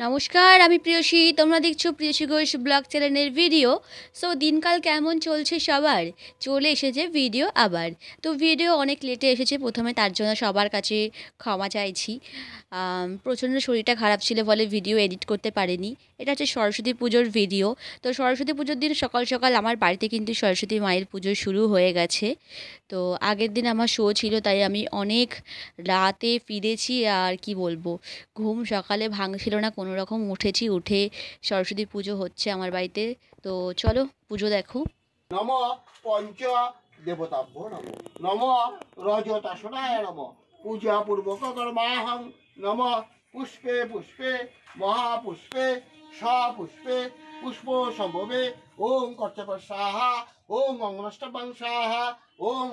নমস্কার, আমি প্রিয়সী। তোমরা দেখছো প্রিয়সী ঘোষ ব্লগ চ্যানেলের ভিডিও। সো দিনকাল কেমন চলছে সবার? চলে এসেছে ভিডিও আবার। তো ভিডিও অনেক লেটে এসেছে, প্রথমে তার জন্য সবার কাছে ক্ষমা চাইছি। প্রচণ্ড শরীরটা খারাপ ছিল বলে ভিডিও এডিট করতে পারিনি। এটা হচ্ছে সরস্বতী পুজোর ভিডিও। তো সরস্বতী পুজোর দিন সকাল সকাল আমার বাড়িতে কিন্তু সরস্বতী মায়ের পুজো শুরু হয়ে গেছে। তো আগের দিন আমার শো ছিল, তাই আমি অনেক রাতে ফিরেছি। আর কি বলবো, ঘুম সকালে ভাঙছিল না, কোনো রকম উঠেছি, উঠে সরস্বতী পুজো হচ্ছে আমার বাড়িতে। তো চলো পুজো দেখো। নম পঞ্চ দেবতাভ্যো নম নম রজতাসনায় নম পূজা পূর্বক কর্মাহং নম পুষ্পে পুষ্পে মহাপুষ্পে সপুষ্পে পুষ্প সম্ভবে ওম কর্তব্য সাহা ওম অঙ্গনষ্টবং সাহা ওম।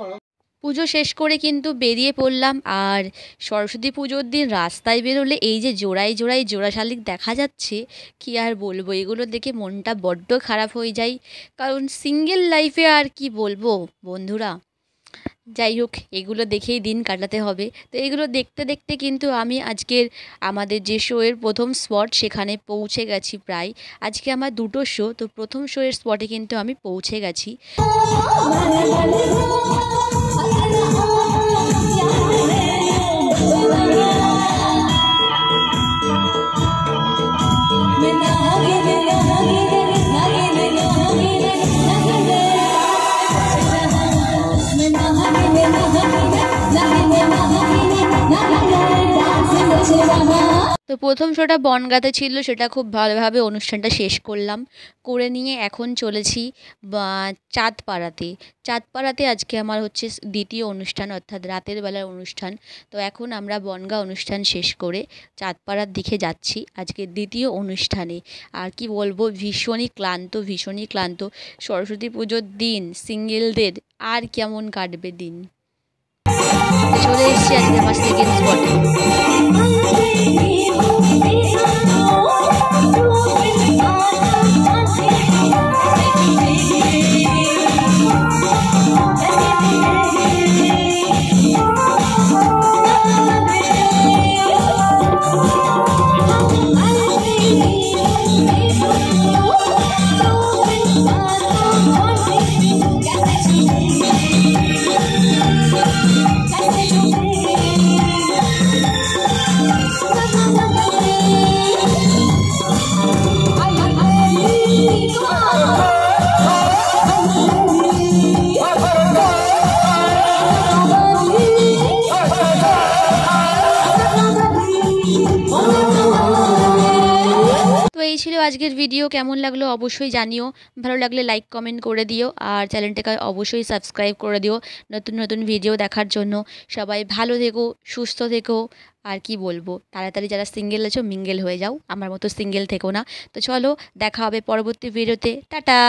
পুজো শেষ করে কিন্তু বেরিয়ে পড়লাম। আর সরস্বতী পুজোর দিন রাস্তায় বেরোলে এই যে জোড়ায় জোড়ায় জোড়া শালিক দেখা যাচ্ছে, কি আর বলবো, এগুলো দেখে মনটা বড্ড খারাপ হয়ে যায়। কারণ সিঙ্গেল লাইফে আর কি বলবো বন্ধুরা, যাই হোক, এগুলো দেখেই দিন কাটাতে হবে। তো এগুলো দেখতে দেখতে কিন্তু আমি আজকের আমাদের যে শোয়ের প্রথম স্পট সেখানে পৌঁছে গেছি প্রায়। আজকে আমার দুটো শো, তো প্রথম শোয়ের স্পটে কিন্তু আমি পৌঁছে গেছি। তো প্রথম শোটা বনগাঁতে ছিল, সেটা খুব ভালোভাবে অনুষ্ঠানটা শেষ করলাম। করে নিয়ে এখন চলেছি চাঁদপাড়াতে। চাঁদপাড়াতে আজকে আমার হচ্ছে দ্বিতীয় অনুষ্ঠান, অর্থাৎ রাতের বেলার অনুষ্ঠান। তো এখন আমরা বনগাঁ অনুষ্ঠান শেষ করে চাঁদপাড়ার দিকে যাচ্ছি আজকের দ্বিতীয় অনুষ্ঠানে। আর কি বলবো, ভীষণই ক্লান্ত, ভীষণই ক্লান্ত। সরস্বতী পুজোর দিন সিঙ্গেলদের আর কেমন কাটবে দিন। চলে এসেছি আজকে আমার সেকেন্ড স্পটে। তো এই ছিল আজকের ভিডিও। কেমন লাগলো অবশ্যই জানিও। ভালো লাগলে লাইক কমেন্ট করে দিও, আর চ্যানেলটাকে অবশ্যই সাবস্ক্রাইব করে দিও নতুন নতুন ভিডিও দেখার জন্য। সবাই ভালো থেকো, সুস্থ থেকো। আর কি বলবো, তাড়াতাড়ি যারা সিঙ্গেল আছো মিঙ্গেল হয়ে যাও, আমার মতো সিঙ্গেল থেকো না। তো চলো, দেখা হবে পরবর্তী ভিডিওতে। টাটা।